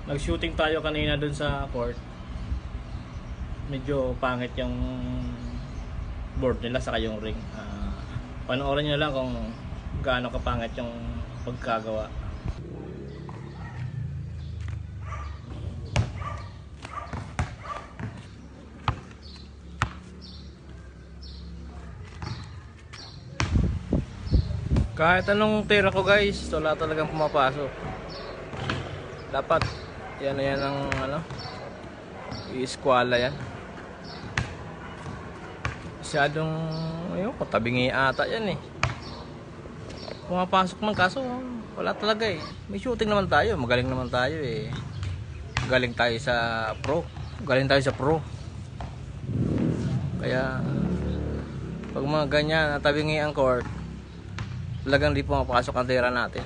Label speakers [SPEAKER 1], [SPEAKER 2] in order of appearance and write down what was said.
[SPEAKER 1] Nag-shooting tayo kanina dun sa court. Medyo pangit yung board nila saka yung ring. Panoorin nyo lang kung gaano kapangit yung pagkagawa. Kahit anong tira ko guys, wala talagang pumapasok. Dapat yan ang ano, i-squala yan. Masyadong ayun, patabingi ata yan eh. Pumapasok man kaso wala talaga eh. May shooting naman tayo, magaling naman tayo eh. Galing tayo sa pro. Kaya pag mga ganyan natabingi ang court, talagang di pumapasok ang tira natin.